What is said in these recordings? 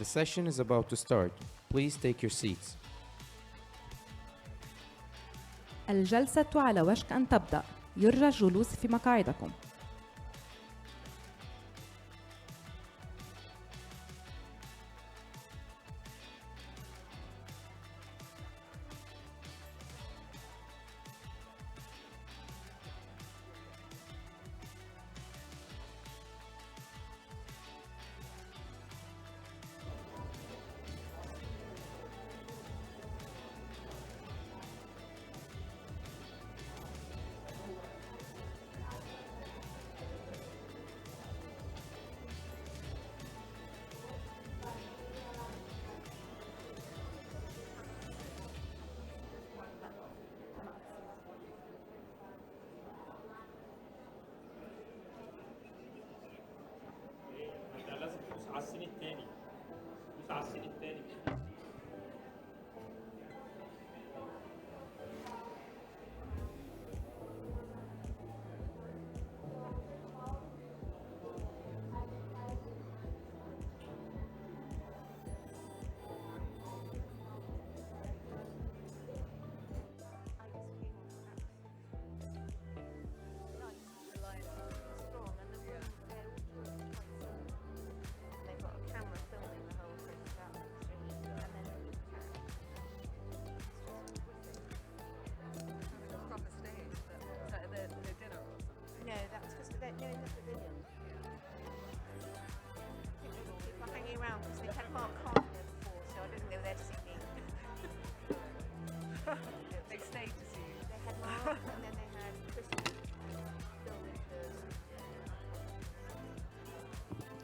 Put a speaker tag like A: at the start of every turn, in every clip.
A: The session is about to start. Please take your seats.
B: الجلسة على وشك أن تبدأ. يرجى الجلوس في مقاعدكم.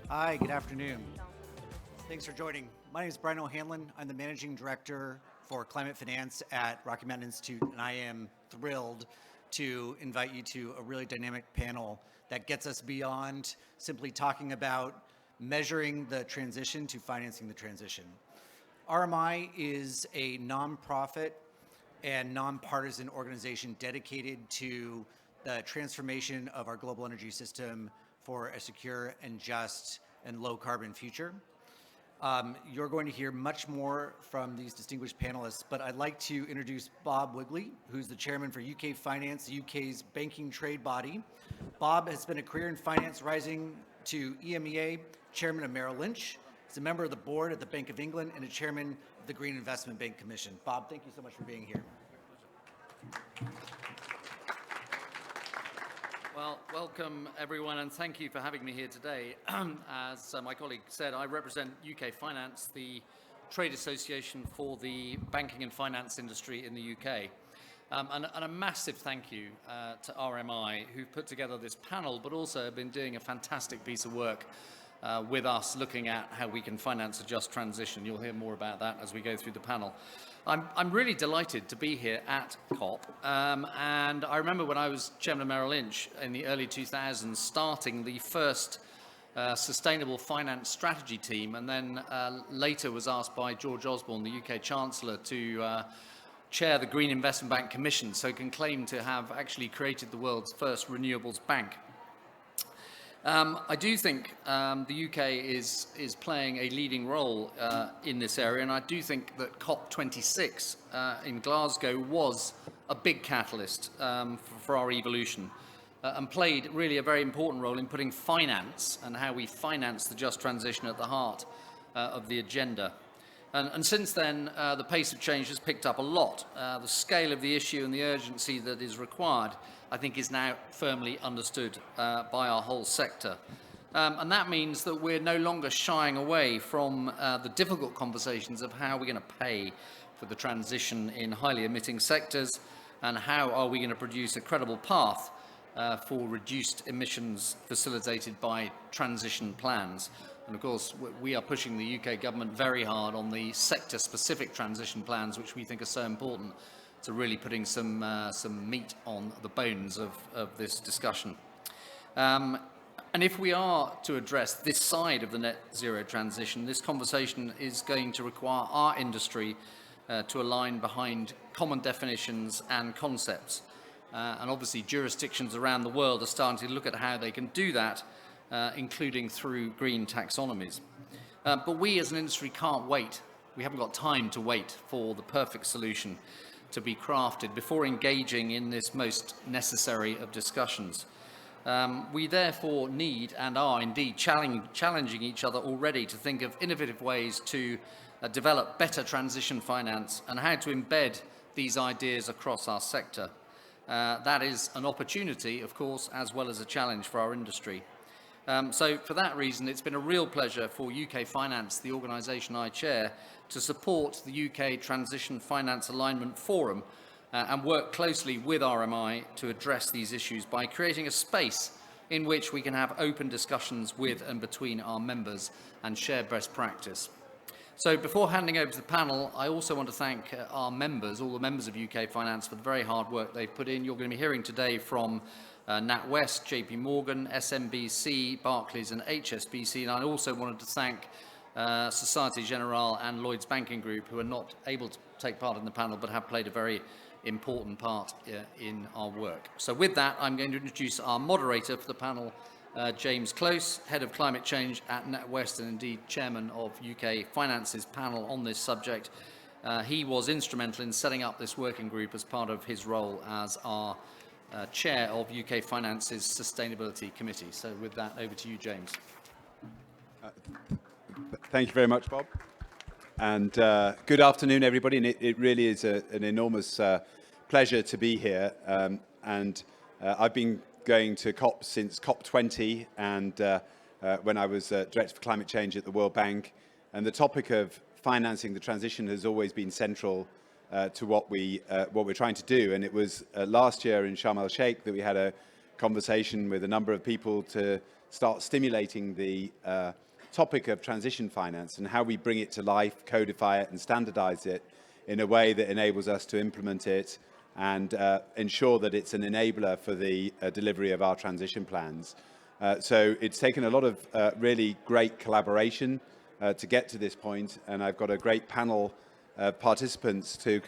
C: Hi, good afternoon. Thanks for joining. My name is Brian O'Hanlon. I'm the Managing Director for Climate Finance at Rocky Mountain Institute, and I am thrilled to invite you to a really dynamic panel that gets us beyond simply talking about measuring the transition to financing the transition. RMI is a nonprofit and nonpartisan organization dedicated to the transformation of our global energy system for a secure and just and low carbon future. You're going to hear much more from these distinguished panelists, but I'd like to introduce Bob Wigley, who's the chairman for UK Finance, the UK's banking trade body. Bob has spent a career in finance, rising to EMEA, chairman of Merrill Lynch. He's a member of the board at the Bank of England and a chairman of the Green Investment Bank Commission. Bob, thank you so much for being here.
D: Well, welcome everyone, and thank you for having me here today. As my colleague said, I represent UK Finance, the trade association for the banking and finance industry in the UK. And a massive thank you to RMI, who've put together this panel, but also have been doing a fantastic piece of work with us, looking at how we can finance a just transition. You'll hear more about that as we go through the panel. I'm really delighted to be here at COP, and I remember when I was chairman of Merrill Lynch in the early 2000s, starting the first sustainable finance strategy team, and then later was asked by George Osborne, the UK Chancellor, to chair the Green Investment Bank Commission, so can claim to have actually created the world's first renewables bank. I do think the UK is playing a leading role in this area, and I do think that COP26 in Glasgow was a big catalyst for our evolution and played really a very important role in putting finance and how we finance the just transition at the heart of the agenda. And since then, the pace of change has picked up a lot. The scale of the issue and the urgency that is required, I think, is now firmly understood by our whole sector. And that means that we're no longer shying away from the difficult conversations of how we're going to pay for the transition in highly emitting sectors, and how are we going to produce a credible path for reduced emissions facilitated by transition plans. And of course, we are pushing the UK government very hard on the sector-specific transition plans, which we think are so important to really putting some meat on the bones of this discussion. And if we are to address this side of the net zero transition, this conversation is going to require our industry to align behind common definitions and concepts. And obviously jurisdictions around the world are starting to look at how they can do that, including through green taxonomies. But we as an industry can't wait. We haven't got time to wait for the perfect solution to be crafted before engaging in this most necessary of discussions. We therefore need and are indeed challenging each other already to think of innovative ways to develop better transition finance and how to embed these ideas across our sector. That is an opportunity, of course, as well as a challenge for our industry. So for that reason, it's been a real pleasure for UK Finance, the organisation I chair, to support the UK Transition Finance Alignment Forum and work closely with RMI to address these issues by creating a space in which we can have open discussions with and between our members and share best practice. So before handing over to the panel, I also want to thank our members, all the members of UK Finance, for the very hard work they've put in. You're going to be hearing today from NatWest, JP Morgan, SMBC, Barclays and HSBC, and I also wanted to thank Societe Generale and Lloyds Banking Group, who are not able to take part in the panel but have played a very important part in our work. So with that, I'm going to introduce our moderator for the panel, James Close, Head of Climate Change at NatWest and indeed Chairman of UK Finance's panel on this subject. He was instrumental in setting up this working group as part of his role as our Chair of UK Finance's Sustainability Committee. So with that, over to you, James.
E: Thank you very much, Bob. And good afternoon, everybody. And it really is an enormous pleasure to be here. I've been going to COP since COP20 and when I was Director for Climate Change at the World Bank. And the topic of financing the transition has always been central to what we're trying to do. And it was last year in Sharm el-Sheikh that we had a conversation with a number of people to start stimulating the topic of transition finance and how we bring it to life, codify it and standardize it in a way that enables us to implement it and ensure that it's an enabler for the delivery of our transition plans. So it's taken a lot of really great collaboration to get to this point, and I've got a great panel of participants to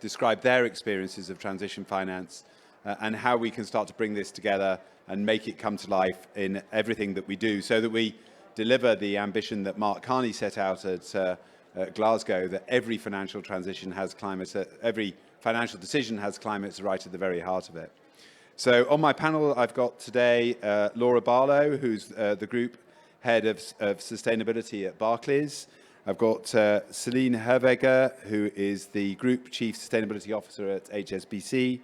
E: describe their experiences of transition finance and how we can start to bring this together and make it come to life in everything that we do, so that we deliver the ambition that Mark Carney set out at Glasgow, that every financial transition has climate, every financial decision has climate right at the very heart of it. So on my panel, I've got today Laura Barlow, who's the Group Head of Sustainability at Barclays. I've got Celine Herweger, who is the Group Chief Sustainability Officer at HSBC,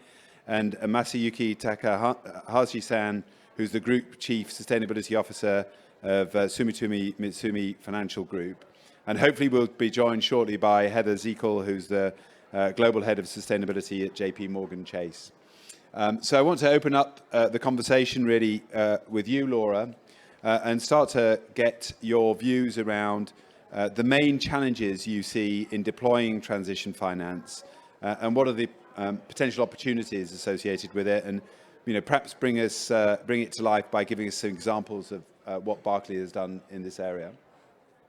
E: and Masayuki Takahashi-san, who's the Group Chief Sustainability Officer of Sumitomo Mitsui Financial Group. And hopefully we'll be joined shortly by Heather Zekel, who's the Global Head of Sustainability at JP Morgan Chase. So I want to open up the conversation really with you, Laura, and start to get your views around the main challenges you see in deploying transition finance and what are the potential opportunities associated with it, and perhaps bring it to life by giving us some examples of what Barclays has done in this area.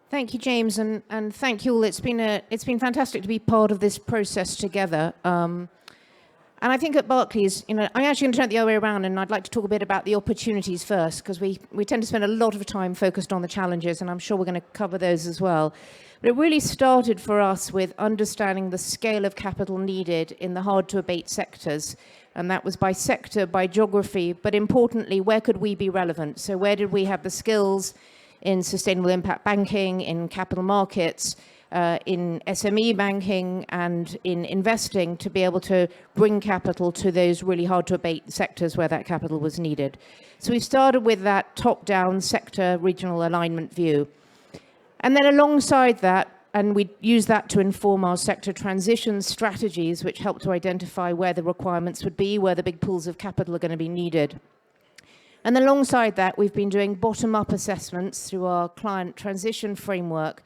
F: Thank you, James, and thank you all. It's been fantastic to be part of this process together. And I think at Barclays, I'm actually going to turn it the other way around, and I'd like to talk a bit about the opportunities first, because we tend to spend a lot of time focused on the challenges, and I'm sure we're going to cover those as well. But it really started for us with understanding the scale of capital needed in the hard-to-abate sectors, and that was by sector, by geography, but importantly, where could we be relevant? So where did we have the skills in sustainable impact banking, in capital markets, in SME banking and in investing to be able to bring capital to those really hard to abate sectors where that capital was needed. So we started with that top-down sector regional alignment view. And then alongside that, and we use that to inform our sector transition strategies, which help to identify where the requirements would be, where the big pools of capital are going to be needed. And alongside that, we've been doing bottom-up assessments through our client transition framework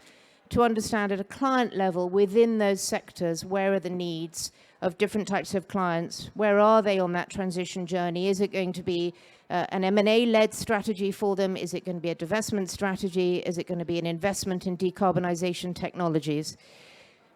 F: to understand at a client level within those sectors, where are the needs of different types of clients, where are they on that transition journey? Is it going to be an M&A-led strategy for them? Is it going to be a divestment strategy? Is it going to be an investment in decarbonization technologies?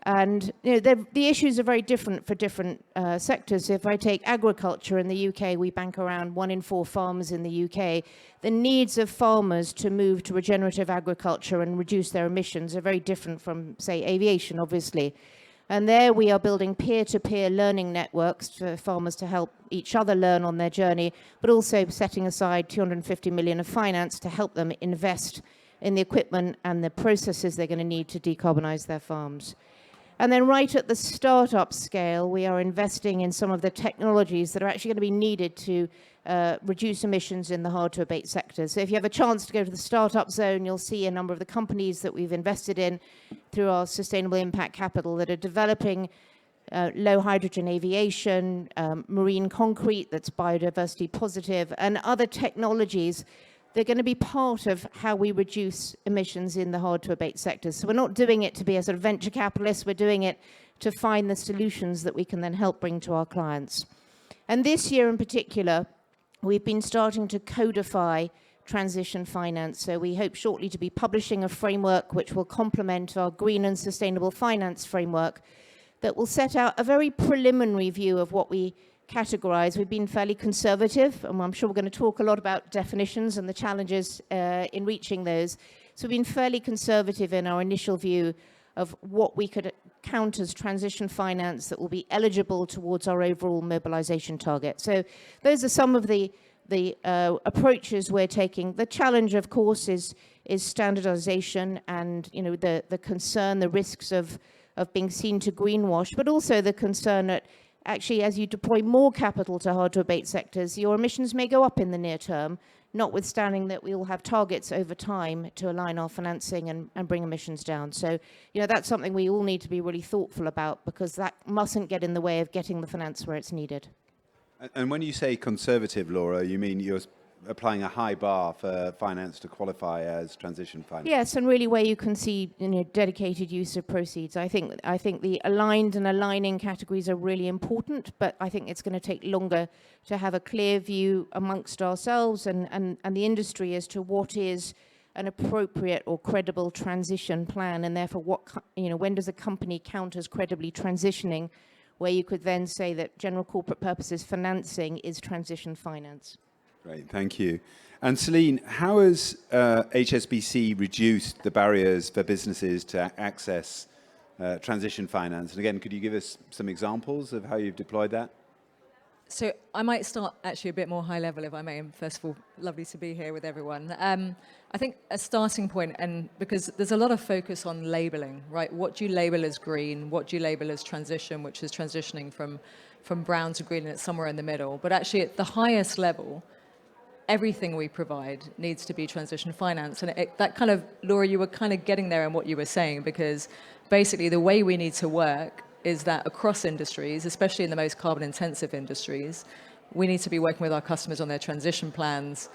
F: And the issues are very different for different sectors. So if I take agriculture in the UK, we bank around 1 in 4 farmers in the UK. The needs of farmers to move to regenerative agriculture and reduce their emissions are very different from, say, aviation, obviously. And there we are building peer-to-peer learning networks for farmers to help each other learn on their journey, but also setting aside 250 million of finance to help them invest in the equipment and the processes they're going to need to decarbonize their farms. And then right at the startup scale, we are investing in some of the technologies that are actually going to be needed to reduce emissions in the hard-to-abate sectors. So if you have a chance to go to the startup zone, you'll see a number of the companies that we've invested in through our sustainable impact capital that are developing low hydrogen aviation, marine concrete that's biodiversity positive, and other technologies. They're going to be part of how we reduce emissions in the hard-to-abate sectors. So we're not doing it to be a sort of venture capitalist. We're doing it to find the solutions that we can then help bring to our clients. And this year in particular, we've been starting to codify transition finance. So we hope shortly to be publishing a framework which will complement our green and sustainable finance framework that will set out a very preliminary view of what we categorize. We've been fairly conservative, and I'm sure we're going to talk a lot about definitions and the challenges in reaching those. So we've been fairly conservative in our initial view of what we could count as transition finance that will be eligible towards our overall mobilization target. So those are some of the approaches we're taking. The challenge, of course, is standardization and the concern, the risks of being seen to greenwash, but also the concern that actually, as you deploy more capital to hard-to-abate sectors, your emissions may go up in the near term, notwithstanding that we will have targets over time to align our financing and bring emissions down. So, that's something we all need to be really thoughtful about, because that mustn't get in the way of getting the finance where it's needed.
E: And when you say conservative, Laura, you mean you're applying a high bar for finance to qualify as transition finance?
F: Yes, and really where you can see dedicated use of proceeds. I think the aligned and aligning categories are really important, but I think it's going to take longer to have a clear view amongst ourselves and the industry as to what is an appropriate or credible transition plan, and therefore when does a company count as credibly transitioning, where you could then say that general corporate purposes financing is transition finance.
E: Great, thank you. And Celine, how has HSBC reduced the barriers for businesses to access transition finance? And again, could you give us some examples of how you've deployed that?
G: So I might start actually a bit more high level, if I may. First of all, lovely to be here with everyone. I think a starting point, and because there's a lot of focus on labeling, right? What do you label as green? What do you label as transition, which is transitioning from brown to green, and it's somewhere in the middle. But actually at the highest level, everything we provide needs to be transition finance. And that kind of, Laura, you were kind of getting there in what you were saying, because basically the way we need to work is that across industries, especially in the most carbon intensive industries, we need to be working with our customers on their transition plans,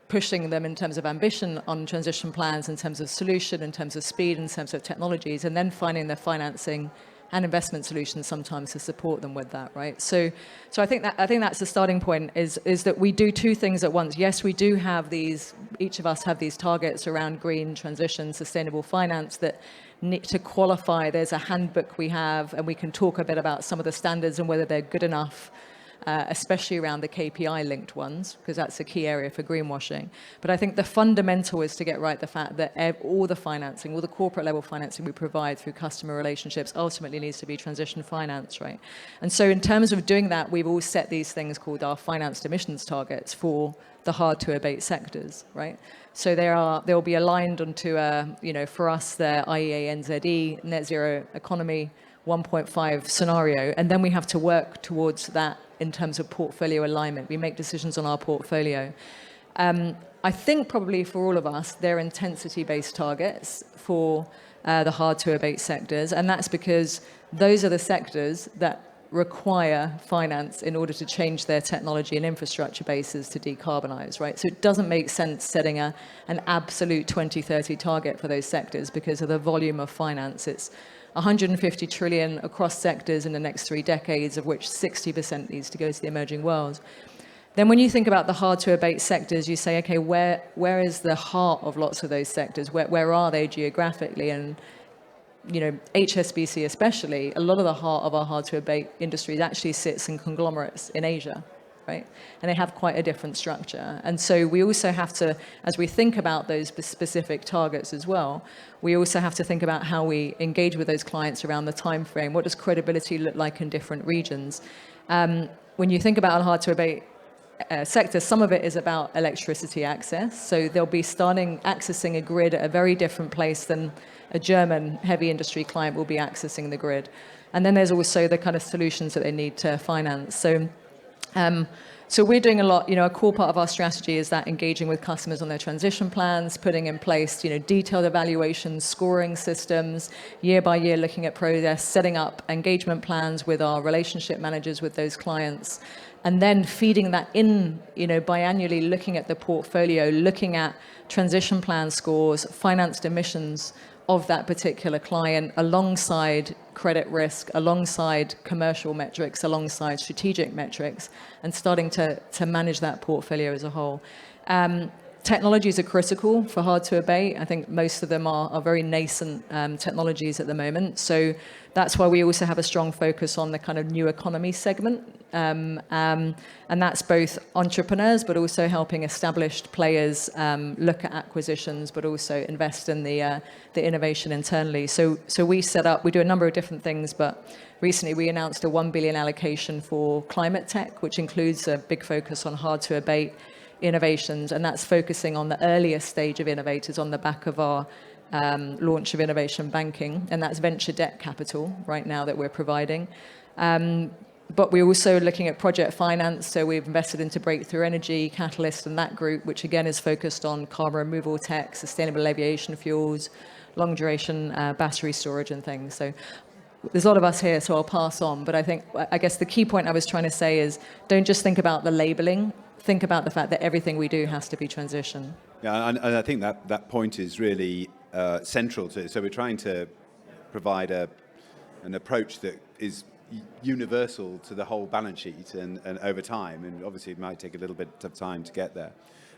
G: pushing them in terms of ambition on transition plans, in terms of solution, in terms of speed, in terms of technologies, and then finding the financing and investment solutions sometimes to support them with that, right? So I think that's the starting point, is that we do two things at once. Yes, we do have these, each of us have these targets around green transition, sustainable finance that need to qualify. There's a handbook we have, and we can talk a bit about some of the standards and whether they're good enough, especially around the KPI linked ones, because that's a key area for greenwashing. But I think the fundamental is to get right the fact that all the financing, all the corporate level financing we provide through customer relationships ultimately needs to be transition finance, right? And so in terms of doing that, we've all set these things called our financed emissions targets for the hard to abate sectors, right? So they'll be aligned onto for us, the IEA NZE, net zero economy 1.5 scenario, and then we have to work towards that in terms of portfolio alignment. We make decisions on our portfolio. I think probably for all of us, they're intensity-based targets for the hard-to-abate sectors, and that's because those are the sectors that require finance in order to change their technology and infrastructure bases to decarbonize, right? So it doesn't make sense setting an absolute 2030 target for those sectors because of the volume of finance. It's 150 trillion across sectors in the next 3 decades, of which 60% needs to go to the emerging world. Then when you think about the hard to abate sectors, you say, okay, where is the heart of lots of those sectors? Where are they geographically? And HSBC especially, a lot of the heart of our hard-to-abate industry actually sits in conglomerates in Asia, right? And they have quite a different structure. And so we also have to, as we think about those specific targets as well, we also have to think about how we engage with those clients around the time frame. What does credibility look like in different regions? When you think about a hard-to-abate sector, some of it is about electricity access. So they'll be accessing a grid at a very different place than a German heavy industry client will be accessing the grid. And then there's also the kind of solutions that they need to finance. So we're doing a lot, a core part of our strategy is that engaging with customers on their transition plans, putting in place, detailed evaluations, scoring systems, year by year looking at progress, setting up engagement plans with our relationship managers with those clients, and then feeding that in, biannually looking at the portfolio, looking at transition plan scores, financed emissions of that particular client alongside credit risk, alongside commercial metrics, alongside strategic metrics, and starting to manage that portfolio as a whole. Technologies are critical for hard to abate. I think most of them are very nascent technologies at the moment. So that's why we also have a strong focus on the kind of new economy segment. And that's both entrepreneurs, but also helping established players look at acquisitions, but also invest in the innovation internally. So we do a number of different things, but recently we announced a 1 billion allocation for climate tech, which includes a big focus on hard to abate innovations, and that's focusing on the earliest stage of innovators on the back of our launch of innovation banking, and that's venture debt capital right now that we're providing. But we're also looking at project finance, so we've invested into Breakthrough Energy, Catalyst, and that group, which again is focused on carbon removal tech, sustainable aviation fuels, long duration battery storage and things. So there's a lot of us here, so I'll pass on. But I guess the key point I was trying to say is don't just think about the labeling, think about the fact that everything we do has to be transition.
E: Yeah, and I think that point is really central to it. So we're trying to provide an approach that is universal to the whole balance sheet and over time, and obviously it might take a little bit of time to get there.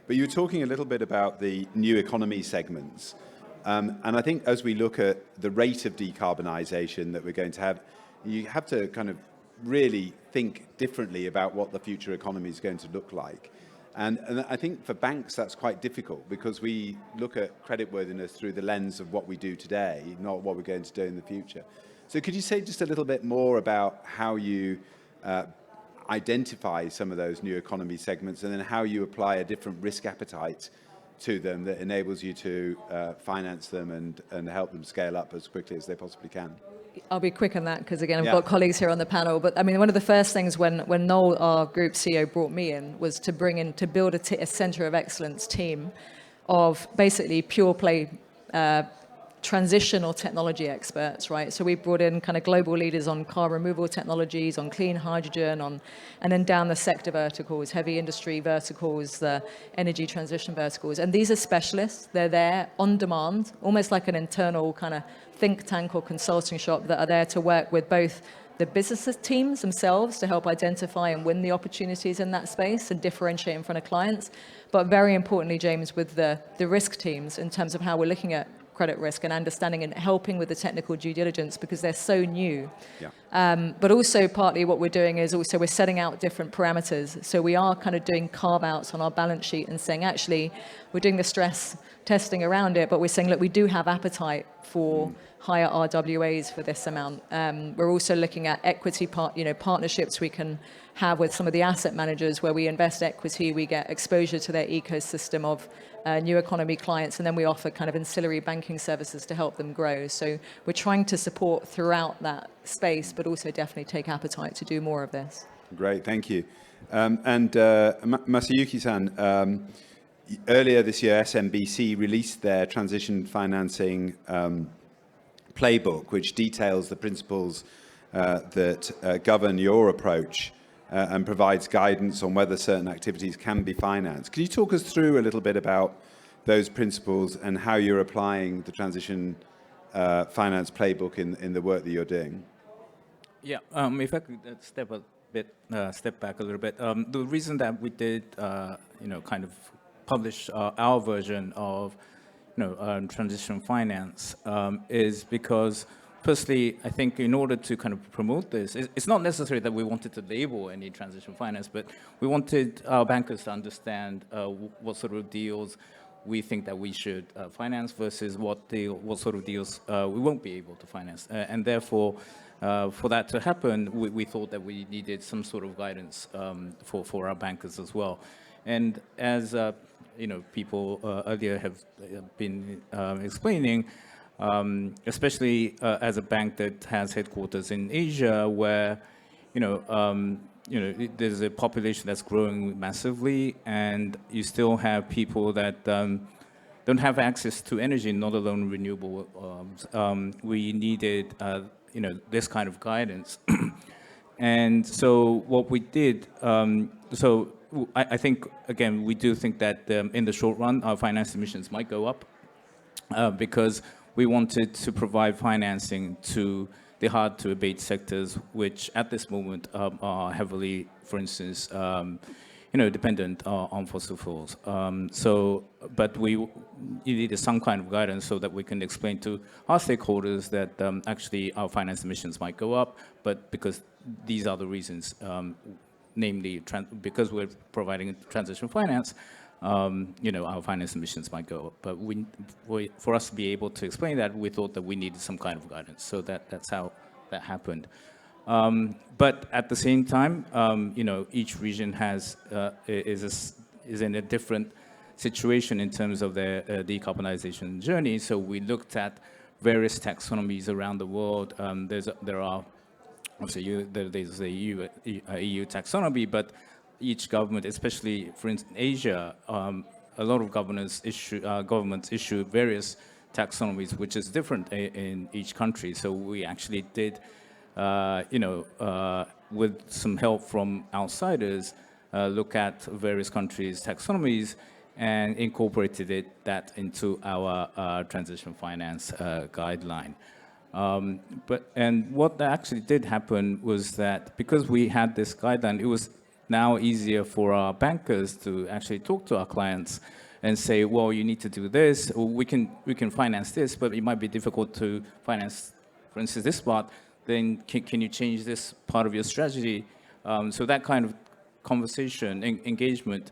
E: But you were talking a little bit about the new economy segments, and I think as we look at the rate of decarbonisation that we're going to have, you have to kind of really think differently about what the future economy is going to look like. And I think for banks that's quite difficult because we look at creditworthiness through the lens of what we do today, not what we're going to do in the future. So could you say just a little bit more about how you identify some of those new economy segments and then how you apply a different risk appetite to them that enables you to finance them and help them scale up as quickly as they possibly can?
G: I'll be quick on that because, again, I've got colleagues here on the panel. But, I mean, one of the first things when Noel, our group CEO, brought me in was to build a centre of excellence team of basically pure play transitional technology experts, right? So we brought in kind of global leaders on carbon removal technologies, on clean hydrogen, and then down the sector verticals, heavy industry verticals, the energy transition verticals. And these are specialists. They're there on demand, almost like an internal kind of think tank or consulting shop that are there to work with both the business teams themselves to help identify and win the opportunities in that space and differentiate in front of clients. But very importantly, James, with the risk teams in terms of how we're looking at credit risk and understanding and helping with the technical due diligence because they're so new. Yeah. But also partly what we're doing is also we're setting out different parameters. So we are kind of doing carve-outs on our balance sheet and saying, actually, we're doing the stress testing around it, but we're saying, look, we do have appetite for higher RWAs for this amount. We're also looking at equity partnerships we can have with some of the asset managers where we invest equity, we get exposure to their ecosystem of new economy clients, and then we offer kind of ancillary banking services to help them grow. So we're trying to support throughout that space, but also definitely take appetite to do more of this.
E: Great, thank you. And Masayuki-san, earlier this year, SMBC released their transition financing playbook, which details the principles that govern your approach and provides guidance on whether certain activities can be financed. Can you talk us through a little bit about those principles and how you're applying the transition finance playbook in the work that you're doing?
H: Yeah, if I could step back a little bit. The reason that we did, kind of publish our version of transition finance is because, firstly, I think in order to kind of promote this, it's not necessary that we wanted to label any transition finance, but we wanted our bankers to understand what sort of deals we think that we should finance versus what sort of deals we won't be able to finance. And therefore, for that to happen, we thought that we needed some sort of guidance for our bankers as well. And as people earlier have been explaining, especially as a bank that has headquarters in Asia, where there's a population that's growing massively, and you still have people that don't have access to energy, not alone renewable. We needed this kind of guidance. And so what we did, I think, again, we do think that in the short run, our finance emissions might go up because we wanted to provide financing to the hard-to-abate sectors, which at this moment are heavily, for instance, dependent on fossil fuels. But you needed some kind of guidance so that we can explain to our stakeholders that actually our finance emissions might go up, but because these are the reasons, namely because we're providing transition finance, our finance emissions might go up. But for us to be able to explain that, we thought that we needed some kind of guidance. So that's how that happened. But at the same time, each region is in a different situation in terms of their decarbonization journey. So we looked at various taxonomies around the world. There are obviously there's the EU taxonomy, but each government, especially for instance Asia, a lot of governments issue various taxonomies, which is different in each country. So we actually did, with some help from outsiders, look at various countries' taxonomies and incorporated that into our transition finance guideline. And what actually did happen was that because we had this guideline, it was now easier for our bankers to actually talk to our clients and say, well, you need to do this, or we can finance this, but it might be difficult to finance, for instance, this part. Then can you change this part of your strategy? So that kind of conversation, engagement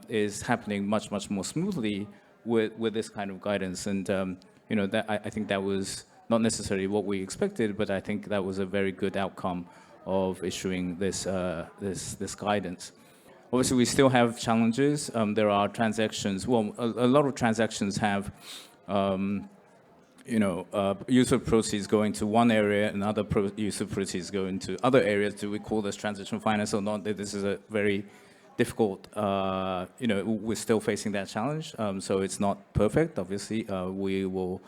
H: is happening much more smoothly with this kind of guidance. And that I think that was not necessarily what we expected, but I think that was a very good outcome of issuing this guidance. Obviously, we still have challenges. There are transactions. Well, a lot of transactions have, use of proceeds going to one area and other use of proceeds going to other areas. Do we call this transition finance or not? This is a very difficult. We're still facing that challenge. So it's not perfect. Obviously, we will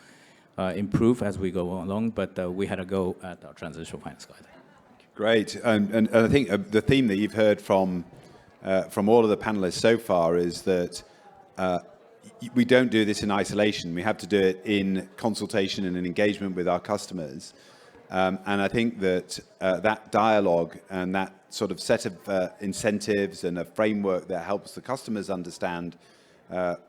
H: improve as we go along. But we had a go at our transition finance guide.
E: Great, and I think the theme that you've heard from all of the panelists so far is that we don't do this in isolation. We have to do it in consultation and in engagement with our customers. And I think that that dialogue and that sort of set of incentives and a framework that helps the customers understand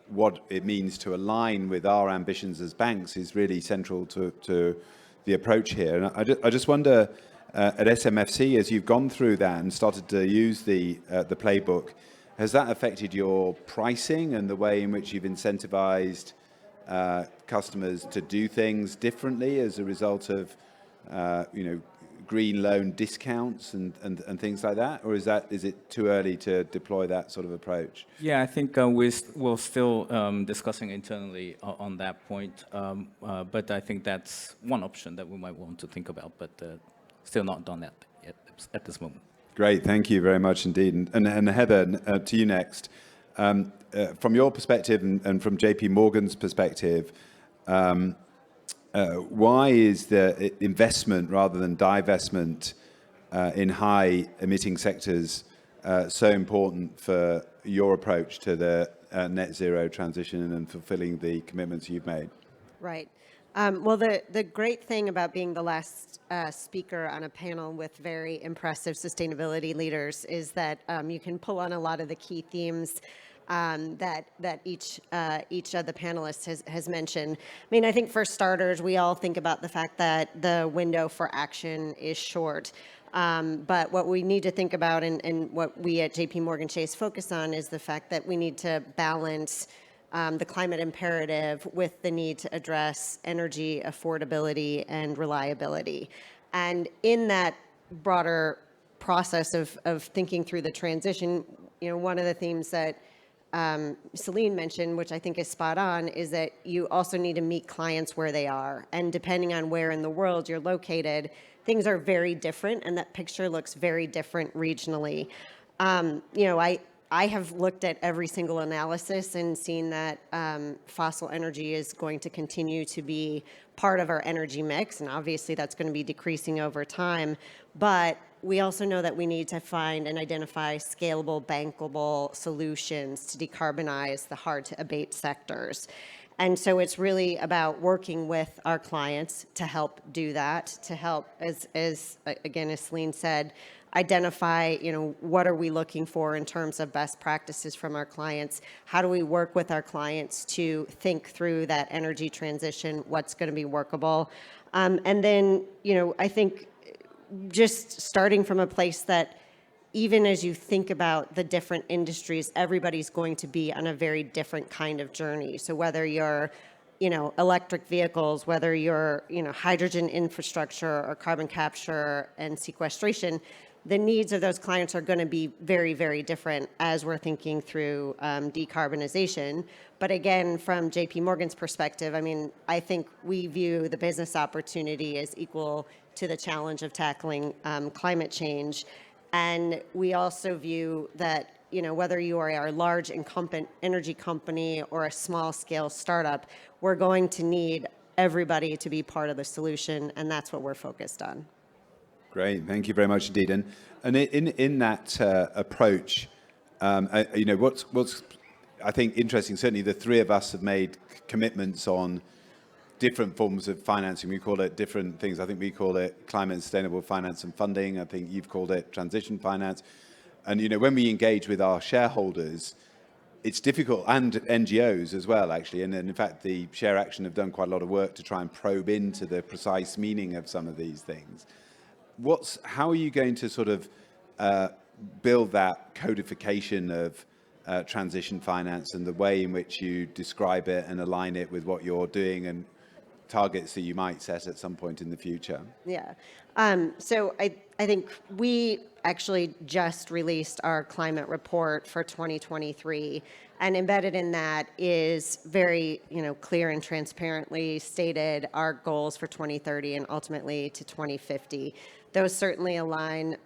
E: what it means to align with our ambitions as banks is really central to the approach here. And I just wonder, at SMFC, as you've gone through that and started to use the playbook, has that affected your pricing and the way in which you've incentivized customers to do things differently as a result of, green loan discounts and things like that? Or is it too early to deploy that sort of approach?
H: Yeah, I think we're still discussing internally on that point. But I think that's one option that we might want to think about, but still not done that yet at this moment.
E: Great, thank you very much indeed. And Heather, to you next. From your perspective and from JP Morgan's perspective, why is the investment rather than divestment in high emitting sectors so important for your approach to the net zero transition and fulfilling the commitments you've made?
I: Right. Well, the great thing about being the last speaker on a panel with very impressive sustainability leaders is that you can pull on a lot of the key themes that each of the panelists has mentioned. I mean, I think for starters, we all think about the fact that the window for action is short. But what we need to think about, and what we at JP Morgan Chase focus on, is the fact that we need to balance the climate imperative with the need to address energy affordability and reliability. And in that broader process of thinking through the transition, one of the themes that Celine mentioned, which I think is spot on, is that you also need to meet clients where they are. And depending on where in the world you're located, things are very different, and that picture looks very different regionally. I have looked at every single analysis and seen that fossil energy is going to continue to be part of our energy mix, and obviously that's going to be decreasing over time. But we also know that we need to find and identify scalable, bankable solutions to decarbonize the hard-to-abate sectors. And so it's really about working with our clients to help do that, to help, as again, as Celine said, identify, what are we looking for in terms of best practices from our clients? How do we work with our clients to think through that energy transition? What's going to be workable? And then, I think just starting from a place that even as you think about the different industries, everybody's going to be on a very different kind of journey. So whether you're, electric vehicles, whether you're, hydrogen infrastructure or carbon capture and sequestration, the needs of those clients are going to be very, very different as we're thinking through decarbonization. But again, from JP Morgan's perspective, I mean, I think we view the business opportunity as equal to the challenge of tackling climate change. And we also view that, whether you are a large incumbent energy company or a small scale startup, we're going to need everybody to be part of the solution, and that's what we're focused on.
E: Great, thank you very much indeed. And in that approach, what's I think interesting, certainly the three of us have made commitments on different forms of financing. We call it different things. I think we call it climate and sustainable finance and funding. I think you've called it transition finance. And when we engage with our shareholders, it's difficult, and NGOs as well, actually. And in fact, the Share Action have done quite a lot of work to try and probe into the precise meaning of some of these things. How are you going to sort of build that codification of transition finance and the way in which you describe it and align it with what you're doing and targets that you might set at some point in the future?
I: Yeah. So I think we actually just released our climate report for 2023, and embedded in that is very, clear and transparently stated our goals for 2030 and ultimately to 2050. Those certainly align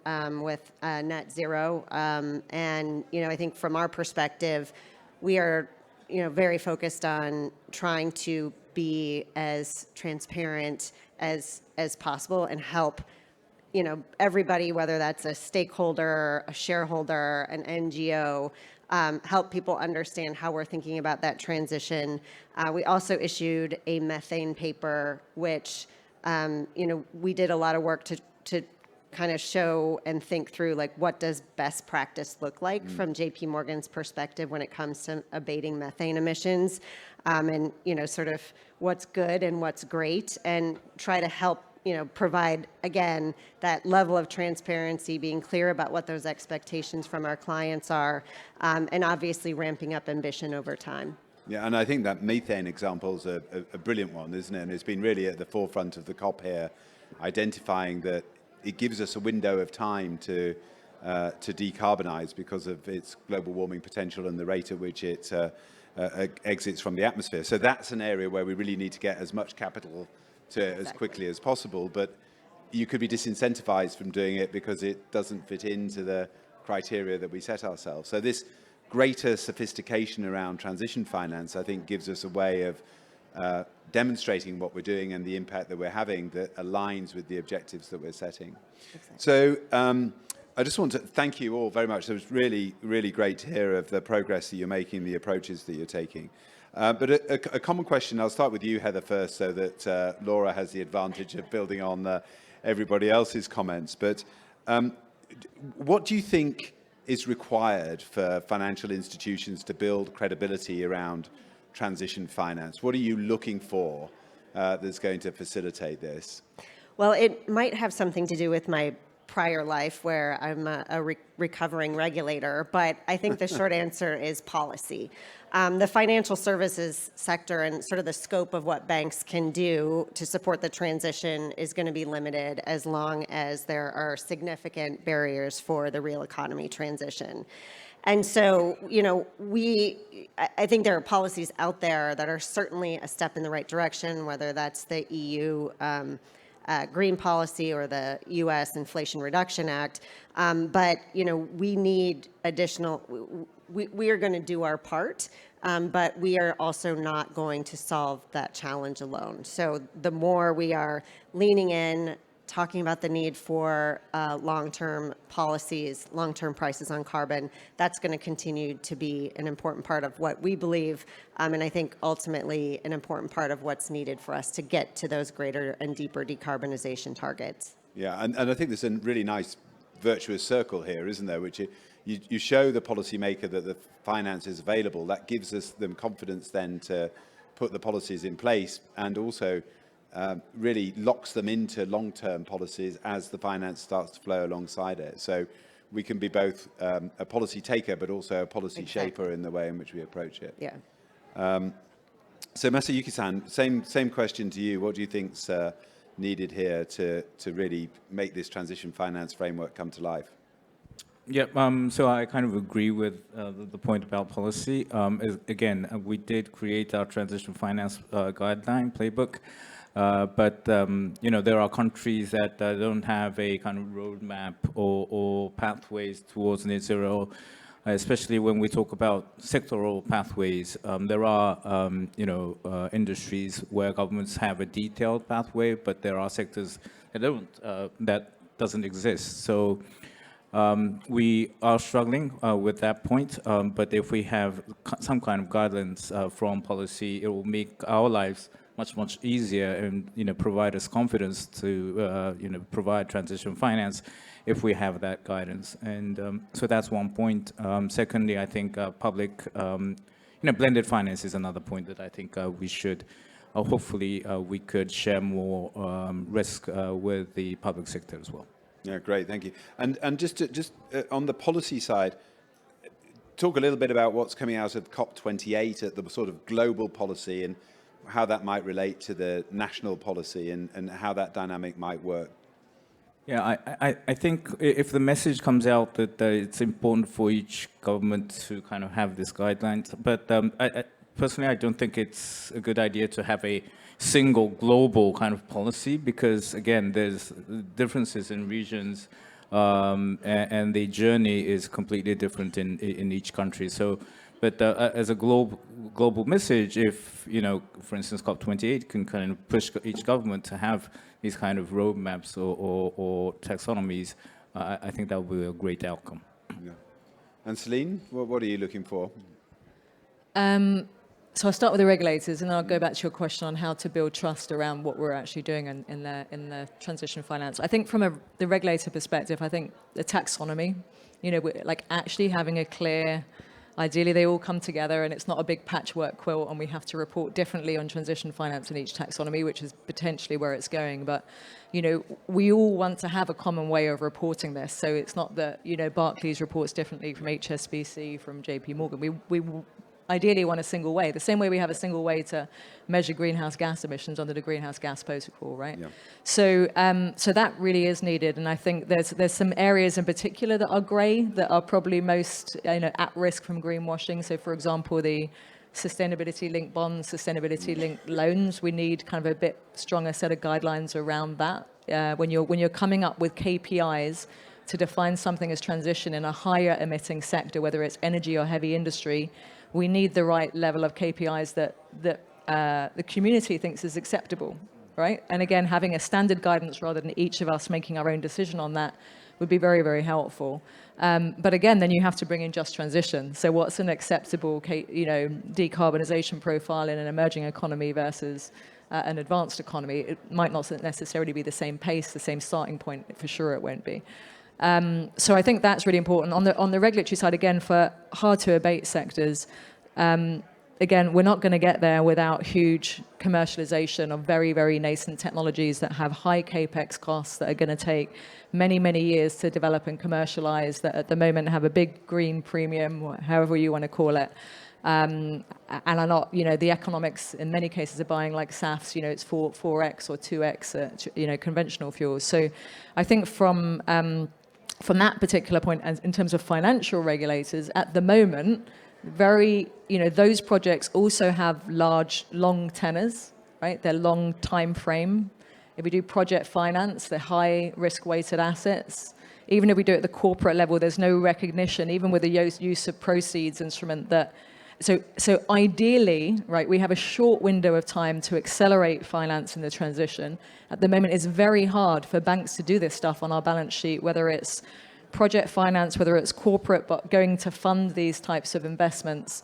I: with net zero, and I think from our perspective, we are very focused on trying to be as transparent as possible and help everybody, whether that's a stakeholder, a shareholder, an NGO, help people understand how we're thinking about that transition. We also issued a methane paper, which we did a lot of work to kind of show and think through, like, what does best practice look like from JP Morgan's perspective when it comes to abating methane emissions, and sort of what's good and what's great, and try to help provide, again, that level of transparency, being clear about what those expectations from our clients are, and obviously ramping up ambition over time.
E: Yeah, and I think that methane example is a brilliant one, isn't it? And it's been really at the forefront of the COP here, identifying that it gives us a window of time to decarbonize because of its global warming potential and the rate at which it exits from the atmosphere. So that's an area where we really need to get as much capital to it as quickly as possible. But you could be disincentivized from doing it because it doesn't fit into the criteria that we set ourselves. So this greater sophistication around transition finance, I think, gives us a way of demonstrating what we're doing and the impact that we're having that aligns with the objectives that we're setting. Exactly. So I just want to thank you all very much. It was really, really great to hear of the progress that you're making, the approaches that you're taking. But a common question, I'll start with you, Heather, first, so that Laura has the advantage of building on everybody else's comments. But what do you think is required for financial institutions to build credibility around transition finance? What are you looking for that's going to facilitate this?
I: Well, it might have something to do with my prior life where I'm a recovering regulator, but I think the short answer is policy. The financial services sector and sort of the scope of what banks can do to support the transition is going to be limited as long as there are significant barriers for the real economy transition. And so, you know, I think there are policies out there that are certainly a step in the right direction, whether that's the EU green policy or the U.S. Inflation Reduction Act. But, you know, we need additional, we are going to do our part, but we are also not going to solve that challenge alone. So the more we are leaning in, talking about the need for long-term policies, long-term prices on carbon, that's going to continue to be an important part of what we believe, and I think ultimately an important part of what's needed for us to get to those greater and deeper decarbonization targets.
E: Yeah, and I think there's a really nice virtuous circle here, isn't there, which you show the policymaker that the finance is available. That gives them confidence then to put the policies in place, and also really locks them into long-term policies as the finance starts to flow alongside it. So we can be both a policy taker, but also a policy shaper in the way in which we approach it.
I: Yeah.
E: So Masayuki-san, same question to you. What do you think's needed here to really make this transition finance framework come to life?
H: Yeah, so I kind of agree with the point about policy. Again, we did create our transition finance guideline playbook. But, you know, there are countries that don't have a kind of roadmap or pathways towards net zero, especially when we talk about sectoral pathways. There are, you know, industries where governments have a detailed pathway, but there are sectors that don't, that doesn't exist. So we are struggling with that point, but if we have some kind of guidance from policy, it will make our lives much easier and, you know, provide us confidence to, you know, provide transition finance if we have that guidance. And so that's one point. Secondly, I think public, you know, blended finance is another point that I think we should, hopefully we could share more risk with the public sector as well.
E: Yeah, great, thank you. And just on the policy side, talk a little bit about what's coming out of COP28 at the sort of global policy and how that might relate to the national policy and how that dynamic might work.
H: Yeah, I think if the message comes out that it's important for each government to kind of have this guidelines, but personally, I don't think it's a good idea to have a single global kind of policy because, again, there's differences in regions and the journey is completely different in each country. So, but as a global message, if, you know, for instance, COP28 can kind of push each government to have these kind of roadmaps or taxonomies, I think that would be a great outcome.
E: Yeah. And Celine, what are you looking for?
G: So I'll start with the regulators, and I'll go back to your question on how to build trust around what we're actually doing in the transition finance. I think from the regulator perspective, I think the taxonomy, you know, like actually having a clear, ideally they all come together and it's not a big patchwork quilt and we have to report differently on transition finance in each taxonomy, which is potentially where it's going. But, you know, we all want to have a common way of reporting this. So it's not that, you know, Barclays reports differently from HSBC, from JP Morgan. We ideally want a single way, the same way we have a single way to measure greenhouse gas emissions under the greenhouse gas protocol, right? Yeah. So, so that really is needed, and I think there's some areas in particular that are grey that are probably most, you know, at risk from greenwashing. So, for example, the sustainability-linked bonds, sustainability-linked loans. We need kind of a bit stronger set of guidelines around that. When you're coming up with KPIs to define something as transition in a higher emitting sector, whether it's energy or heavy industry, we need the right level of KPIs that the community thinks is acceptable, right? And again, having a standard guidance rather than each of us making our own decision on that would be very, very helpful. But again, then you have to bring in just transition. So what's an acceptable, you know, decarbonization profile in an emerging economy versus an advanced economy? It might not necessarily be the same pace, the same starting point. For sure, it won't be. So I think that's really important. On the regulatory side, again, for hard to abate sectors, again, we're not going to get there without huge commercialization of very, very nascent technologies that have high capex costs that are going to take many, many years to develop and commercialize, that at the moment have a big green premium, however you want to call it. And are not, the economics in many cases are buying like SAFs, it's 4x or 2x, conventional fuels. So I think from that particular point, in terms of financial regulators, at the moment, those projects also have large, long tenors, right? They're long time frame. If we do project finance, they're high risk-weighted assets. Even if we do it at the corporate level, there's no recognition, even with the use of proceeds instrument that. So ideally, right, we have a short window of time to accelerate finance in the transition. At the moment, it's very hard for banks to do this stuff on our balance sheet, whether it's project finance, whether it's corporate, but going to fund these types of investments.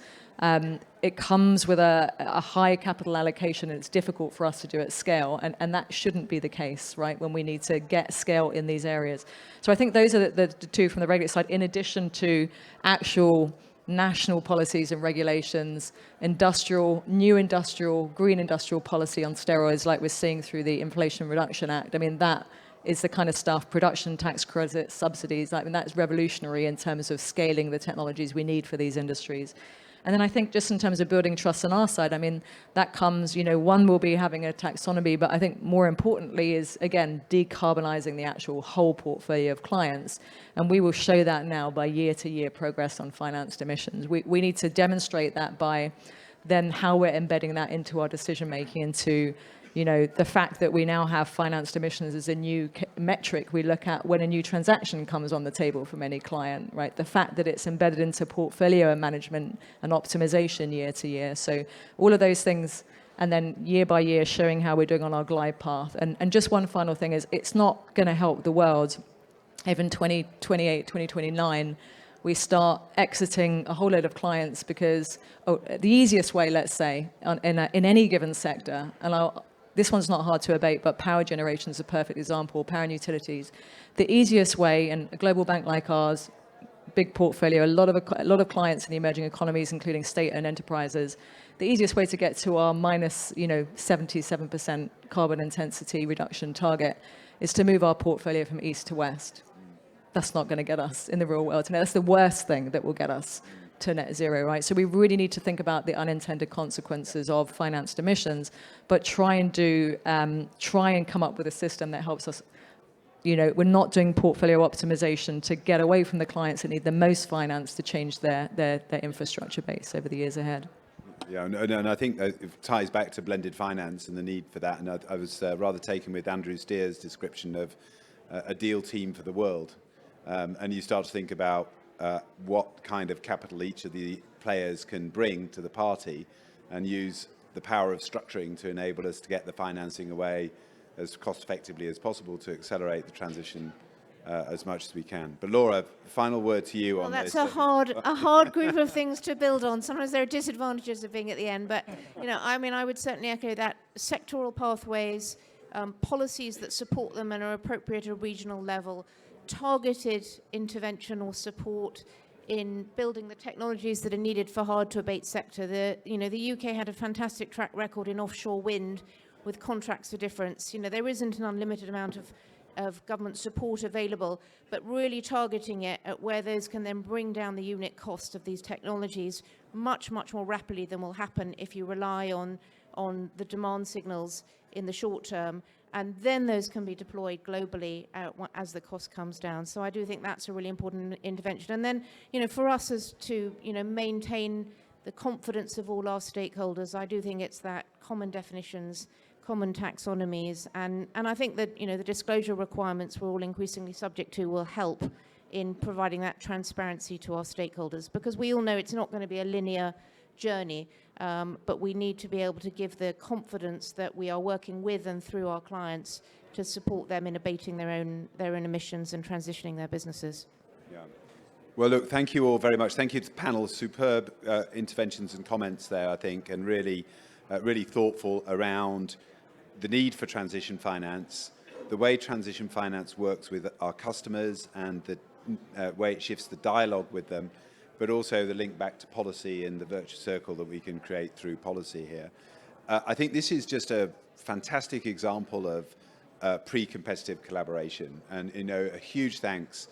G: It comes with a high capital allocation, and it's difficult for us to do at scale. And that shouldn't be the case, right, when we need to get scale in these areas. So I think those are the two from the regulatory side, in addition to actual national policies and regulations, new industrial, green industrial policy on steroids, like we're seeing through the Inflation Reduction Act. I mean, that is the kind of stuff, production tax credits, subsidies, that's revolutionary in terms of scaling the technologies we need for these industries. And then I think just in terms of building trust on our side, that comes, one will be having a taxonomy, but I think more importantly is, again, decarbonizing the actual whole portfolio of clients. And we will show that now by year-to-year progress on financed emissions. We need to demonstrate that by then how we're embedding that into our decision-making, into the fact that we now have financed emissions as a new metric we look at when a new transaction comes on the table from any client, right? The fact that it's embedded into portfolio management and optimization year to year. So all of those things, and then year by year showing how we're doing on our glide path. And just one final thing is, it's not going to help the world if in 2028, 2029, we start exiting a whole load of clients because the easiest way, let's say, in any given sector, and this one's not hard to abate, but power generation is a perfect example, power and utilities. The easiest way, and a global bank like ours, big portfolio, a lot of clients in the emerging economies, including state-owned enterprises, the easiest way to get to our minus 77% carbon intensity reduction target is to move our portfolio from east to west. That's not going to get us in the real world. And that's the worst thing that will get us to net zero, right? So we really need to think about the unintended consequences of financed emissions, but try and come up with a system that helps us. We're not doing portfolio optimization to get away from the clients that need the most finance to change their infrastructure base over the years ahead.
E: Yeah, and I think it ties back to blended finance and the need for that. And I was rather taken with Andrew Steer's description of a deal team for the world. And you start to think about what kind of capital each of the players can bring to the party, and use the power of structuring to enable us to get the financing away as cost effectively as possible to accelerate the transition as much as we can. But Laura, final word to you on this.
F: That's a hard group of things to build on. Sometimes there are disadvantages of being at the end, but I would certainly echo that. Sectoral pathways, policies that support them and are appropriate at a regional level, targeted intervention or support in building the technologies that are needed for hard to abate sector. The UK had a fantastic track record in offshore wind with contracts for difference. There isn't an unlimited amount of government support available, but really targeting it at where those can then bring down the unit cost of these technologies much, much more rapidly than will happen if you rely on the demand signals in the short term. And then those can be deployed globally as the cost comes down. So I do think that's a really important intervention. And then, for us as to, maintain the confidence of all our stakeholders, I do think it's that common definitions, common taxonomies, and I think that, the disclosure requirements we're all increasingly subject to will help in providing that transparency to our stakeholders, because we all know it's not going to be a linear journey. But we need to be able to give the confidence that we are working with and through our clients to support them in abating their own emissions and transitioning their businesses.
E: Yeah. Well, look, thank you all very much. Thank you to the panel. Superb interventions and comments there, I think, and really thoughtful around the need for transition finance, the way transition finance works with our customers and the way it shifts the dialogue with them, but also the link back to policy and the virtuous circle that we can create through policy here. I think this is just a fantastic example of pre-competitive collaboration, and a huge thanks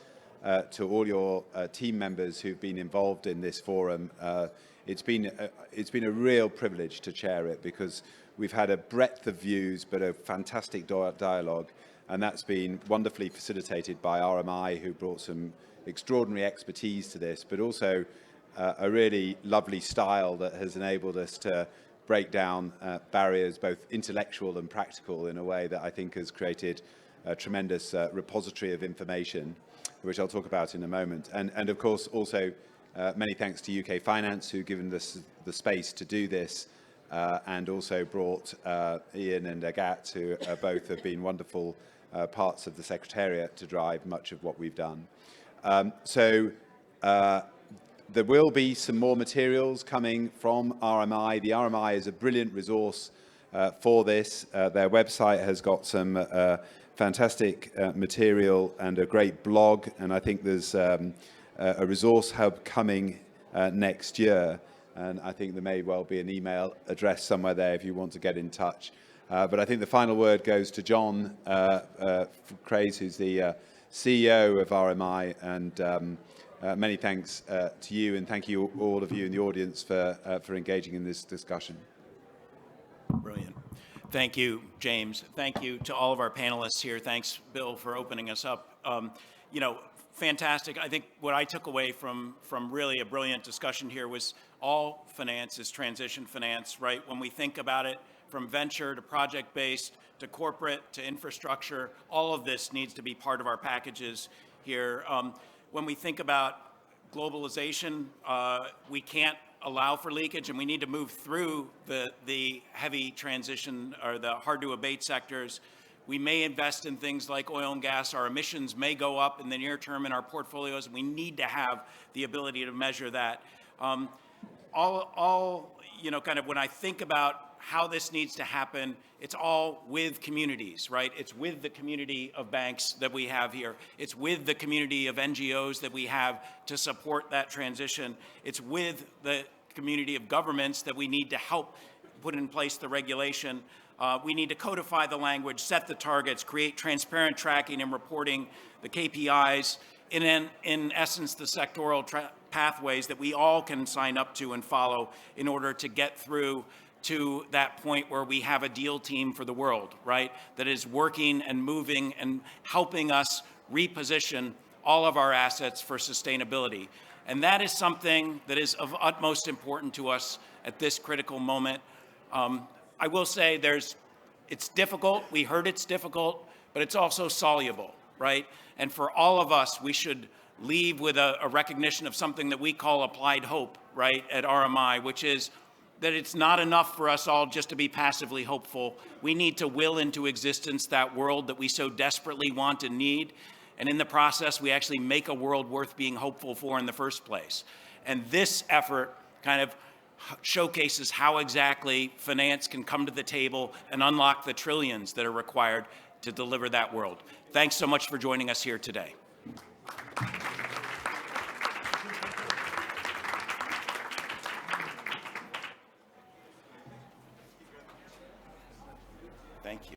E: to all your team members who've been involved in this forum. It's been a real privilege to chair it, because we've had a breadth of views but a fantastic dialogue, and that's been wonderfully facilitated by RMI, who brought some extraordinary expertise to this, but also a really lovely style that has enabled us to break down barriers, both intellectual and practical, in a way that I think has created a tremendous repository of information, which I'll talk about in a moment. And of course, also many thanks to UK Finance, who've given us the space to do this, and also brought Ian and Agat, who both have been wonderful parts of the Secretariat to drive much of what we've done. There will be some more materials coming from RMI. The RMI is a brilliant resource for this. Their website has got some fantastic material and a great blog, and I think there's a resource hub coming next year, and I think there may well be an email address somewhere there if you want to get in touch. But I think the final word goes to John Craze, who's the CEO of RMI, and many thanks to you, and thank you, all of you in the audience, for engaging in this discussion.
J: Brilliant. Thank you, James. Thank you to all of our panelists here. Thanks, Bill, for opening us up. Fantastic. I think what I took away from really a brilliant discussion here was all finance is transition finance, right? When we think about it, from venture to project-based to corporate to infrastructure, all of this needs to be part of our packages here. When we think about globalization, we can't allow for leakage, and we need to move through the heavy transition or the hard-to-abate sectors. We may invest in things like oil and gas. Our emissions may go up in the near term in our portfolios, and we need to have the ability to measure that. Kind of when I think about how this needs to happen, it's all with communities, right? It's with the community of banks that we have here. It's with the community of NGOs that we have to support that transition. It's with the community of governments that we need to help put in place the regulation. We need to codify the language, set the targets, create transparent tracking and reporting, the KPIs, in essence, the sectoral pathways that we all can sign up to and follow in order to get through to that point where we have a deal team for the world, right? That is working and moving and helping us reposition all of our assets for sustainability. And that is something that is of utmost importance to us at this critical moment. I will say it's difficult. We heard it's difficult, but it's also soluble, right? And for all of us, we should leave with a recognition of something that we call applied hope, right, at RMI, which is that it's not enough for us all just to be passively hopeful. We need to will into existence that world that we so desperately want and need. And in the process, we actually make a world worth being hopeful for in the first place. And this effort kind of showcases how exactly finance can come to the table and unlock the trillions that are required to deliver that world. Thanks so much for joining us here today.